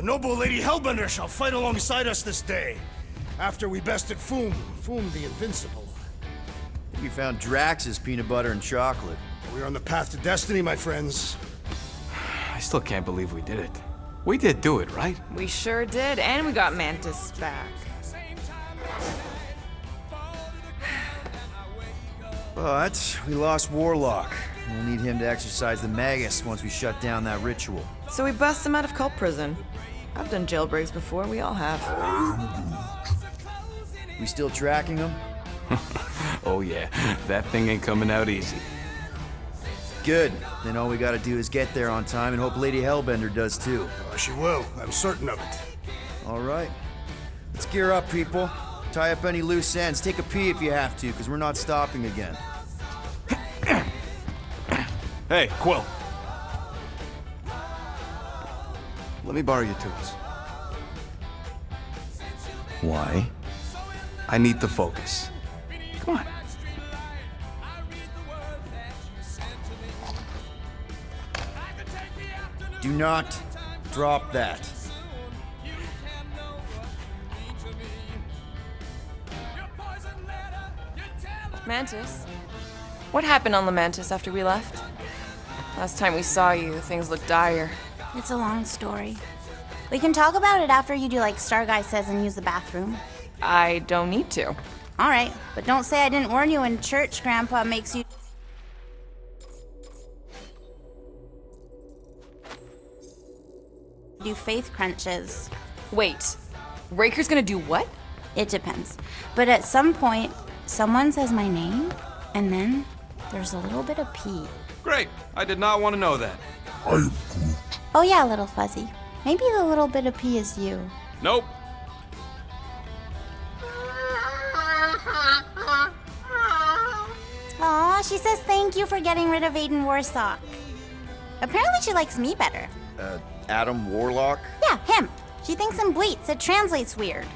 noble Lady Hellbender shall fight alongside us this day, after we bested Foom the Invincible. We found Drax's peanut butter and chocolate. We are on the path to destiny, my friends. I still can't believe we did it. We did do it, right? We sure did, and we got Mantis back. But we lost Warlock. We'll need him to exercise the Magus once we shut down that ritual. So we bust him out of cult prison. I've done jailbreaks before, we all have. We still tracking him? Oh yeah, that thing ain't coming out easy. Good. Then all we gotta do is get there on time and hope Lady Hellbender does too. She will. I'm certain of it. All right. Let's gear up, people. Tie up any loose ends. Take a pee if you have to, because we're not stopping again. Hey, Quill. Let me borrow your tools. Why? I need to focus. Come on. Do not drop that. Mantis? What happened on Lamentis after we left? Last time we saw you, things looked dire. It's a long story. We can talk about it after you do like Starguy says and use the bathroom. I don't need to. All right, but don't say I didn't warn you in church Grandpa makes you... do faith crunches. Wait, Raker's gonna do what? It depends. But at some point, someone says my name, and then there's a little bit of pee. Great. I did not want to know that. Oh yeah, little fuzzy. Maybe the little bit of pee is you. Nope. Aw, she says thank you for getting rid of Aiden Warsock. Apparently she likes me better. Adam Warlock? Yeah, him. She thinks I'm bleats. It translates weird.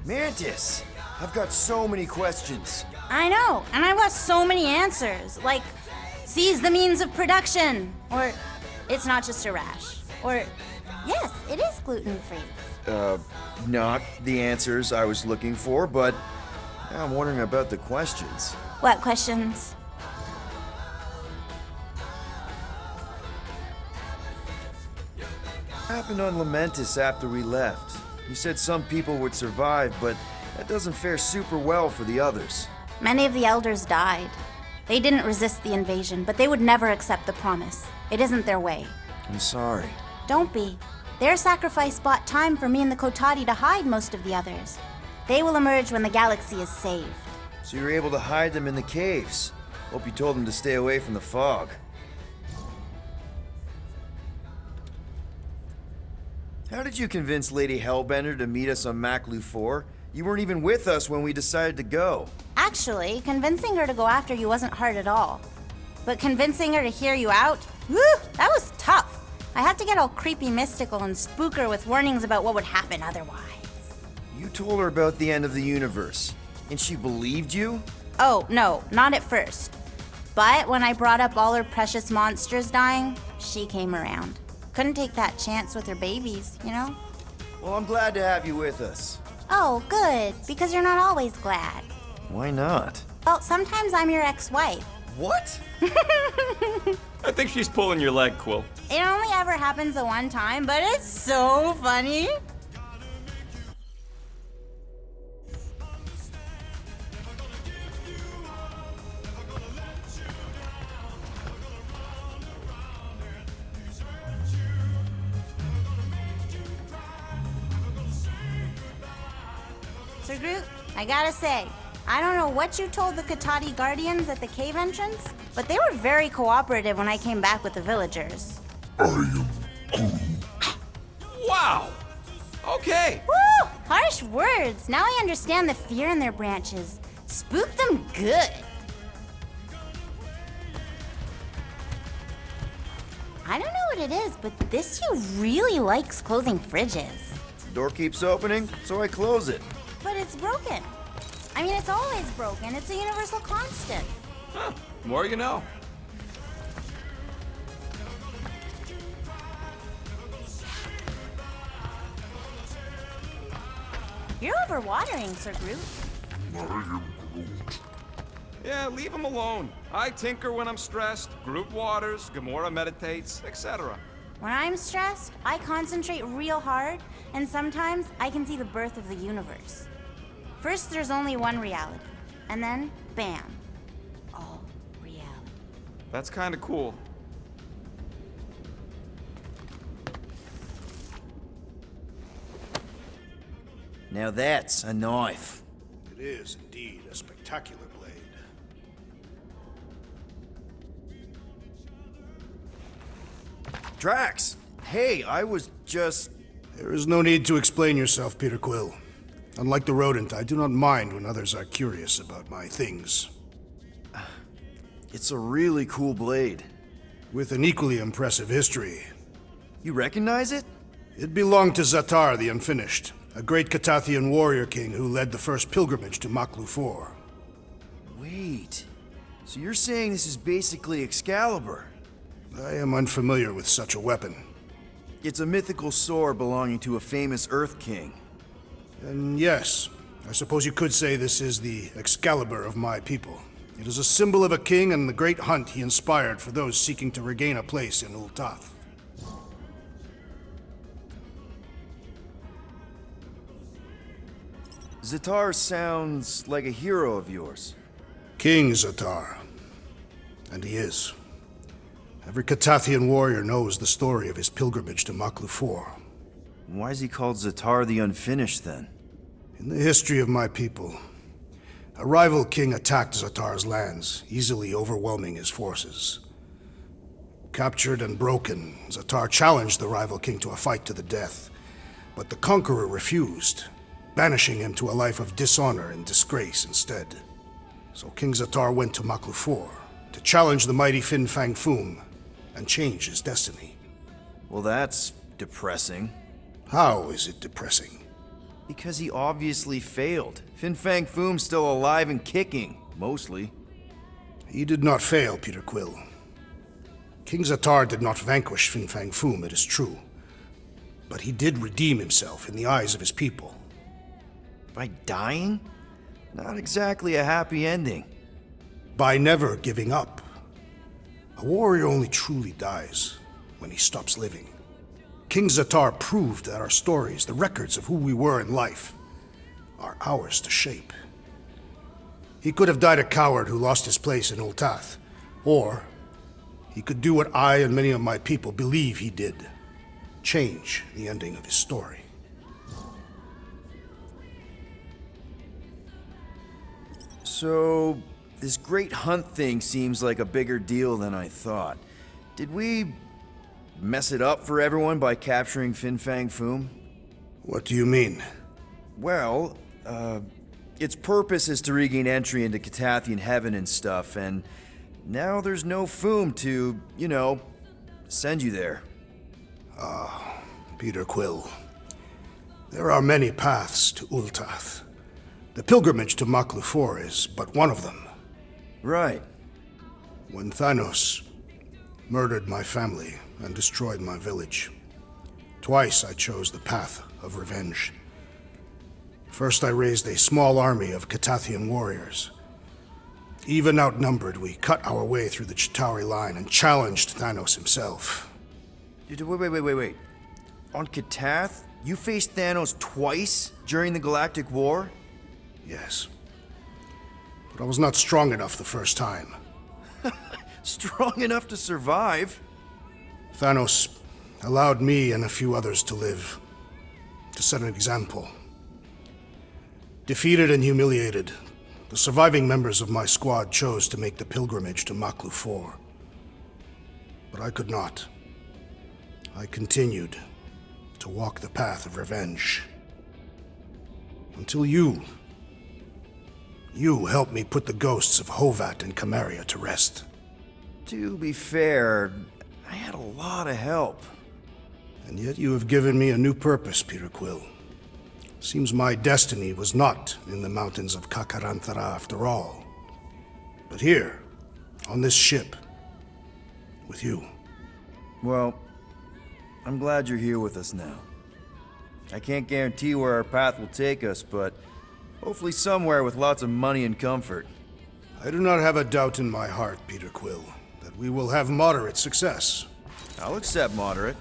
Mantis! I've got so many questions. I know, and I've got so many answers. Like, seize the means of production. Or, it's not just a rash. Or, yes, it is gluten-free. Not the answers I was looking for, but now I'm wondering about the questions. What questions? What happened on Lamentis after we left? You said some people would survive, but that doesn't fare super well for the others. Many of the elders died. They didn't resist the invasion, but they would never accept the promise. It isn't their way. I'm sorry. Don't be. Their sacrifice bought time for me and the Kotati to hide most of the others. They will emerge when the galaxy is saved. So you were able to hide them in the caves. Hope you told them to stay away from the fog. How did you convince Lady Hellbender to meet us on Maklu 4? You weren't even with us when we decided to go. Actually, convincing her to go after you wasn't hard at all. But convincing her to hear you out, whew, that was tough. I had to get all creepy mystical and spook her with warnings about what would happen otherwise. You told her about the end of the universe, and she believed you? Oh, no, not at first. But when I brought up all her precious monsters dying, she came around. Couldn't take that chance with her babies, you know? Well, I'm glad to have you with us. Oh, good, because you're not always glad. Why not? Well, sometimes I'm your ex-wife. What? I think she's pulling your leg, Quill. It only ever happens the one time, but it's so funny. Sir Groot, I gotta say, I don't know what you told the Kotati Guardians at the cave entrance, but they were very cooperative when I came back with the villagers. Wow. Okay. Woo! Harsh words. Now I understand the fear in their branches. Spook them good. I don't know what it is, but this you really likes closing fridges. The door keeps opening, so I close it. But it's broken. I mean, it's always broken. It's a universal constant. Huh. More you know. You're overwatering, Sir Groot. Yeah, leave him alone. I tinker when I'm stressed, Groot waters, Gamora meditates, etc. When I'm stressed, I concentrate real hard, and sometimes I can see the birth of the universe. First, there's only one reality, and then, bam, all reality. That's kinda cool. Now that's a knife. It is indeed a spectacular blade. Drax! Hey, I was just... There is no need to explain yourself, Peter Quill. Unlike the rodent, I do not mind when others are curious about my things. It's a really cool blade. With an equally impressive history. You recognize it? It belonged to Zatar the Unfinished, a great Catathian warrior king who led the first pilgrimage to Maklu 4. Wait. So you're saying this is basically Excalibur? I am unfamiliar with such a weapon. It's a mythical sword belonging to a famous Earth King. And yes, I suppose you could say this is the Excalibur of my people. It is a symbol of a king and the great hunt he inspired for those seeking to regain a place in Ultath. Zatar sounds like a hero of yours. King Zatar. And he is. Every Catathian warrior knows the story of his pilgrimage to Maklu 4. Why is he called Zatar the Unfinished then? In the history of my people, a rival king attacked Zatar's lands, easily overwhelming his forces. Captured and broken, Zatar challenged the rival king to a fight to the death, but the conqueror refused, banishing him to a life of dishonor and disgrace instead. So King Zatar went to Maklu 4 to challenge the mighty Fin Fang Foom and change his destiny. Well, that's depressing. How is it depressing? Because he obviously failed. Fin Fang Foom's still alive and kicking, mostly. He did not fail, Peter Quill. King Zatar did not vanquish Fin Fang Foom, it is true. But he did redeem himself in the eyes of his people. By dying? Not exactly a happy ending. By never giving up. A warrior only truly dies when he stops living. King Zatar proved that our stories, the records of who we were in life, are ours to shape. He could have died a coward who lost his place in Ultath, or he could do what I and many of my people believe he did, change the ending of his story. So, this great hunt thing seems like a bigger deal than I thought. Did we mess it up for everyone by capturing Fin Fang Foom? What do you mean? Well, its purpose is to regain entry into Catathian heaven and stuff, and now there's no Foom to, send you there. Peter Quill. There are many paths to Ultath. The pilgrimage to Maklu 4 is but one of them. Right. When Thanos murdered my family and destroyed my village, twice I chose the path of revenge. First, I raised a small army of Catathian warriors. Even outnumbered, we cut our way through the Chitauri line and challenged Thanos himself. Wait. On Katath, you faced Thanos twice during the Galactic War? Yes. But I was not strong enough the first time. Strong enough to survive? Thanos allowed me and a few others to live, to set an example. Defeated and humiliated, the surviving members of my squad chose to make the pilgrimage to Maklu 4. But I could not. I continued to walk the path of revenge. Until you helped me put the ghosts of Hovat and Kamaria to rest. To be fair, I had a lot of help. And yet you have given me a new purpose, Peter Quill. Seems my destiny was not in the mountains of Kakaranthara after all, but here, on this ship, with you. Well, I'm glad you're here with us now. I can't guarantee where our path will take us, but hopefully somewhere with lots of money and comfort. I do not have a doubt in my heart, Peter Quill, that we will have moderate success. I'll accept moderate.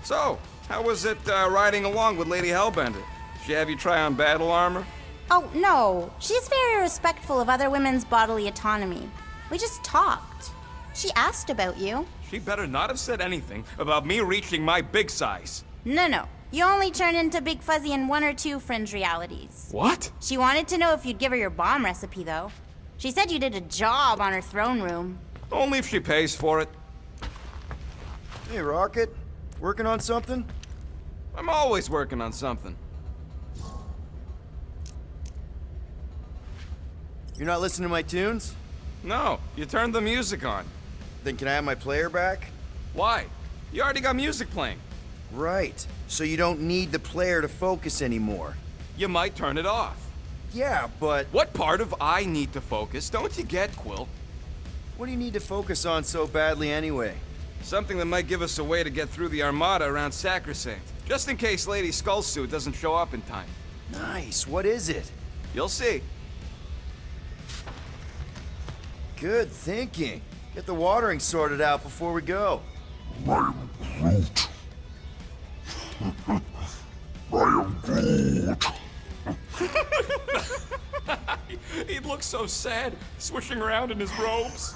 So, how was it riding along with Lady Hellbender? She have you try on battle armor? Oh, no. She's very respectful of other women's bodily autonomy. We just talked. She asked about you. She better not have said anything about me reaching my big size. No. You only turn into Big Fuzzy in one or two fringe realities. What? She wanted to know if you'd give her your bomb recipe, though. She said you did a job on her throne room. Only if she pays for it. Hey, Rocket. Working on something? I'm always working on something. You're not listening to my tunes? No, you turned the music on. Then can I have my player back? Why? You already got music playing. Right. So you don't need the player to focus anymore. You might turn it off. Yeah, but What part of I need to focus don't you get, Quill? what do you need to focus on so badly anyway? Something that might give us a way to get through the Armada around Sacrosanct. Just in case Lady Skullsuit doesn't show up in time. Nice. What is it? You'll see. Good thinking. Get the watering sorted out before we go. He'd look so sad, swishing around in his robes.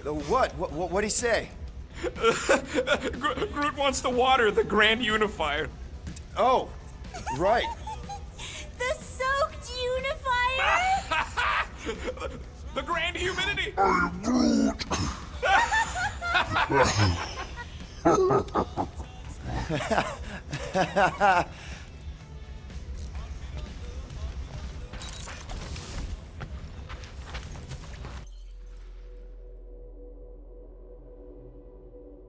What'd he say? Groot wants to water the Grand Unifier. Oh, right. The soaked unifier! The Grand Humidity!